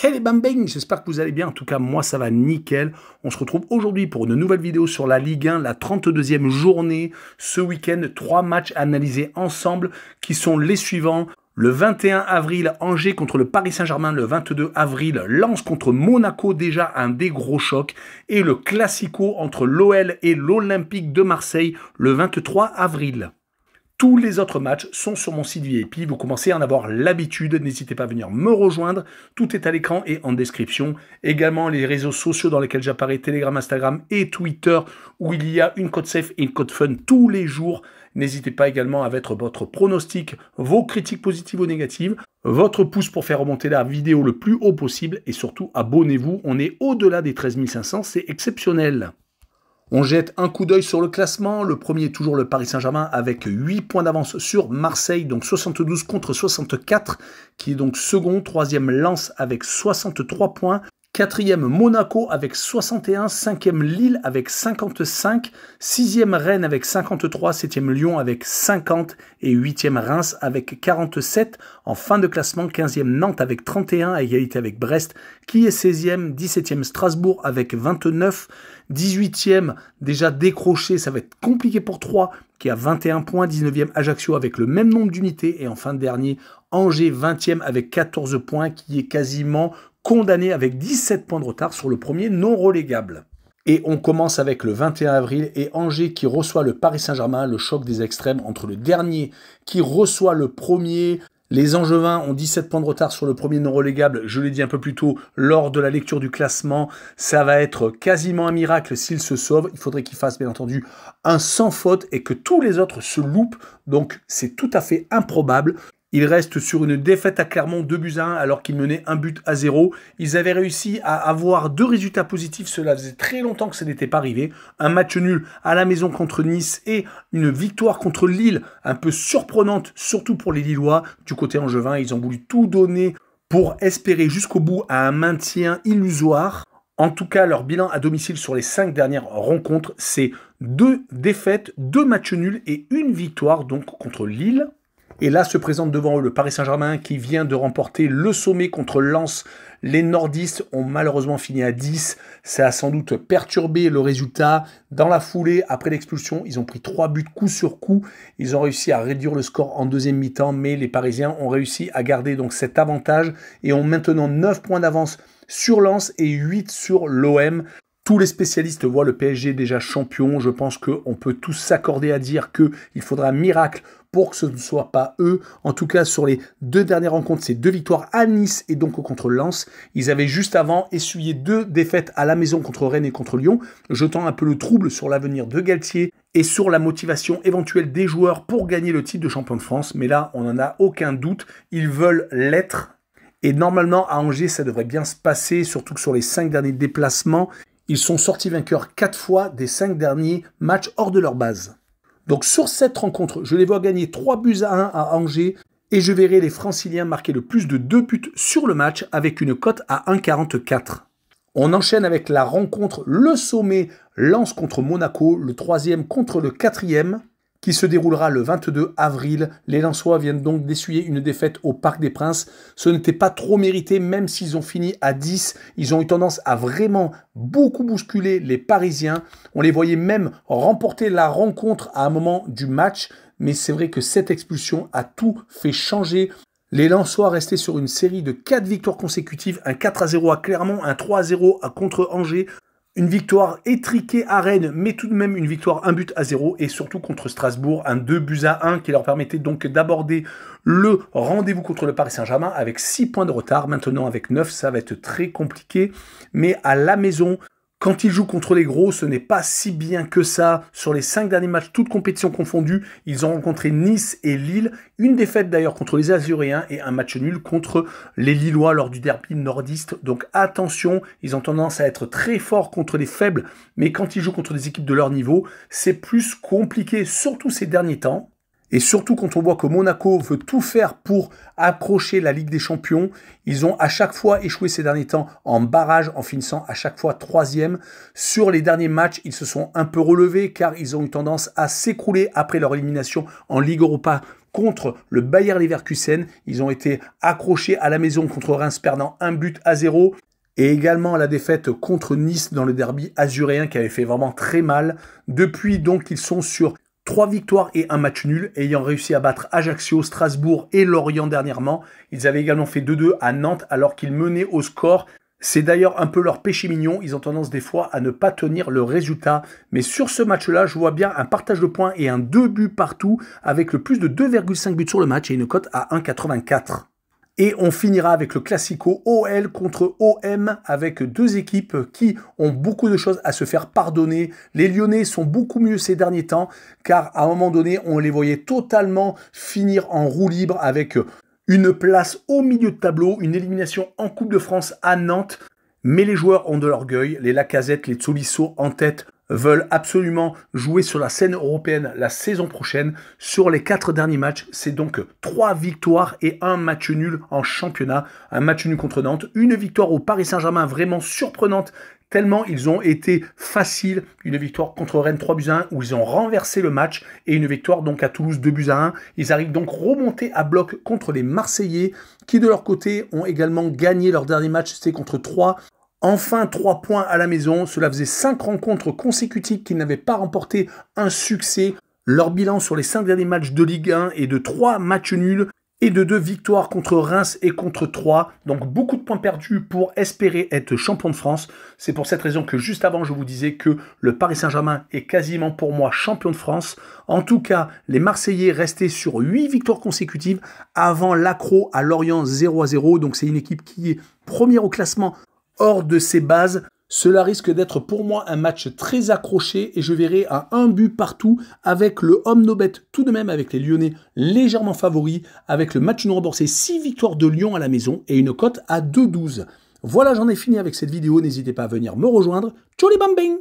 Hey les bambins, j'espère que vous allez bien. En tout cas, moi, ça va nickel. On se retrouve aujourd'hui pour une nouvelle vidéo sur la Ligue 1, la 32e journée. Ce week-end, 3 matchs analysés ensemble qui sont les suivants. Le 21 avril, Angers contre le Paris Saint-Germain. Le 22 avril, Lens contre Monaco, déjà un des gros chocs. Et le Classico entre l'OL et l'Olympique de Marseille, le 23 avril. Tous les autres matchs sont sur mon site VIP. Vous commencez à en avoir l'habitude. N'hésitez pas à venir me rejoindre. Tout est à l'écran et en description. Également les réseaux sociaux dans lesquels j'apparais, Telegram, Instagram et Twitter, où il y a une code safe et une code fun tous les jours. N'hésitez pas également à mettre votre pronostic, vos critiques positives ou négatives, votre pouce pour faire remonter la vidéo le plus haut possible. Et surtout, abonnez-vous. On est au-delà des 13 500. C'est exceptionnel. On jette un coup d'œil sur le classement. Le premier est toujours le Paris Saint-Germain avec 8 points d'avance sur Marseille, donc 72 contre 64, qui est donc second. Troisième Lens avec 63 points. Quatrième Monaco avec 61, cinquième Lille avec 55, sixième Rennes avec 53, septième Lyon avec 50 et huitième Reims avec 47. En fin de classement, 15e Nantes avec 31 à égalité avec Brest qui est 16e, 17e Strasbourg avec 29, 18e déjà décroché, ça va être compliqué pour 3 qui a 21 points, 19e Ajaccio avec le même nombre d'unités et en fin de dernier Angers 20e avec 14 points qui est quasiment condamné avec 17 points de retard sur le premier non relégable. Et on commence avec le 21 avril et Angers qui reçoit le Paris Saint-Germain, le choc des extrêmes entre le dernier qui reçoit le premier. Les Angevins ont 17 points de retard sur le premier non relégable, je l'ai dit un peu plus tôt lors de la lecture du classement. Ça va être quasiment un miracle s'ils se sauvent. Il faudrait qu'ils fassent bien entendu un sans faute et que tous les autres se loupent. Donc c'est tout à fait improbable. Ils restent sur une défaite à Clermont 2-1 alors qu'ils menaient 1-0. Ils avaient réussi à avoir 2 résultats positifs. Cela faisait très longtemps que ça n'était pas arrivé. Un match nul à la maison contre Nice et une victoire contre Lille un peu surprenante, surtout pour les Lillois. Du côté angevin, ils ont voulu tout donner pour espérer jusqu'au bout à un maintien illusoire. En tout cas, leur bilan à domicile sur les 5 dernières rencontres, c'est 2 défaites, 2 matchs nuls et 1 victoire donc contre Lille. Et là se présente devant eux le Paris Saint-Germain qui vient de remporter le sommet contre Lens. Les nordistes ont malheureusement fini à 10. Ça a sans doute perturbé le résultat. Dans la foulée, après l'expulsion, ils ont pris 3 buts coup sur coup. Ils ont réussi à réduire le score en deuxième mi-temps, mais les Parisiens ont réussi à garder donc cet avantage et ont maintenant 9 points d'avance sur Lens et 8 sur l'OM. Tous les spécialistes voient le PSG déjà champion. Je pense qu'on peut tous s'accorder à dire qu'il faudra un miracle pour que ce ne soit pas eux. En tout cas, sur les 2 dernières rencontres, c'est 2 victoires à Nice et donc contre Lens. Ils avaient juste avant essuyé 2 défaites à la maison contre Rennes et contre Lyon, jetant un peu le trouble sur l'avenir de Galtier et sur la motivation éventuelle des joueurs pour gagner le titre de champion de France. Mais là, on n'en a aucun doute. Ils veulent l'être. Et normalement, à Angers, ça devrait bien se passer, surtout que sur les 5 derniers déplacements, ils sont sortis vainqueurs 4 fois des 5 derniers matchs hors de leur base. Donc sur cette rencontre, je les vois gagner 3-1 à Angers et je verrai les Franciliens marquer le plus de 2 buts sur le match avec une cote à 1,44. On enchaîne avec la rencontre Le Sommet, Lens contre Monaco, le 3e contre le 4e, qui se déroulera le 22 avril. Les Lensois viennent donc d'essuyer une défaite au Parc des Princes. Ce n'était pas trop mérité, même s'ils ont fini à 10. Ils ont eu tendance à vraiment beaucoup bousculer les Parisiens. On les voyait même remporter la rencontre à un moment du match. Mais c'est vrai que cette expulsion a tout fait changer. Les Lensois restaient sur une série de 4 victoires consécutives. Un 4-0 à Clermont, un 3-0 contre Angers. Une victoire étriquée à Rennes, mais tout de même une victoire 1-0 et surtout contre Strasbourg, un 2-1 qui leur permettait donc d'aborder le rendez-vous contre le Paris Saint-Germain avec 6 points de retard. Maintenant avec 9, ça va être très compliqué, mais à la maison, quand ils jouent contre les gros, ce n'est pas si bien que ça. Sur les 5 derniers matchs, toutes compétitions confondues, ils ont rencontré Nice et Lille. Une défaite d'ailleurs contre les Azuréens et un match nul contre les Lillois lors du derby nordiste. Donc attention, ils ont tendance à être très forts contre les faibles. Mais quand ils jouent contre des équipes de leur niveau, c'est plus compliqué, surtout ces derniers temps. Et surtout quand on voit que Monaco veut tout faire pour accrocher la Ligue des Champions, ils ont à chaque fois échoué ces derniers temps en barrage, en finissant à chaque fois 3e. Sur les derniers matchs, ils se sont un peu relevés car ils ont eu tendance à s'écrouler après leur élimination en Ligue Europa contre le Bayer Leverkusen. Ils ont été accrochés à la maison contre Reims, perdant 1-0. Et également la défaite contre Nice dans le derby azuréen qui avait fait vraiment très mal. Depuis donc, ils sont sur 3 victoires et 1 match nul, ayant réussi à battre Ajaccio, Strasbourg et Lorient dernièrement. Ils avaient également fait 2-2 à Nantes alors qu'ils menaient au score. C'est d'ailleurs un peu leur péché mignon, ils ont tendance des fois à ne pas tenir le résultat. Mais sur ce match-là, je vois bien un partage de points et un 2 buts partout, avec le plus de 2,5 buts sur le match et une cote à 1,84. Et on finira avec le Classico OL contre OM, avec 2 équipes qui ont beaucoup de choses à se faire pardonner. Les Lyonnais sont beaucoup mieux ces derniers temps, car à un moment donné, on les voyait totalement finir en roue libre avec une place au milieu de tableau, une élimination en Coupe de France à Nantes. Mais les joueurs ont de l'orgueil, les Lacazette, les Tolisso en tête veulent absolument jouer sur la scène européenne la saison prochaine. Sur les 4 derniers matchs, c'est donc 3 victoires et 1 match nul en championnat. Un match nul contre Nantes, une victoire au Paris Saint-Germain vraiment surprenante, tellement ils ont été faciles. Une victoire contre Rennes 3-1 où ils ont renversé le match et une victoire donc à Toulouse 2-1. Ils arrivent donc remonter à bloc contre les Marseillais qui de leur côté ont également gagné leur dernier match, c'était contre 3. Enfin, 3 points à la maison. Cela faisait 5 rencontres consécutives qu'ils n'avaient pas remporté un succès. Leur bilan sur les 5 derniers matchs de Ligue 1 est de 3 matchs nuls et de 2 victoires contre Reims et contre Troyes. Donc beaucoup de points perdus pour espérer être champion de France. C'est pour cette raison que juste avant, je vous disais que le Paris Saint-Germain est quasiment pour moi champion de France. En tout cas, les Marseillais restaient sur 8 victoires consécutives avant l'accro à Lorient 0-0. Donc c'est une équipe qui est première au classement hors de ses bases. Cela risque d'être pour moi un match très accroché et je verrai à 1 but partout avec le home no bet tout de même avec les Lyonnais légèrement favoris, avec le match non remboursé 6 victoires de Lyon à la maison et une cote à 2,12. Voilà, j'en ai fini avec cette vidéo. N'hésitez pas à venir me rejoindre. Tcholi bam bing!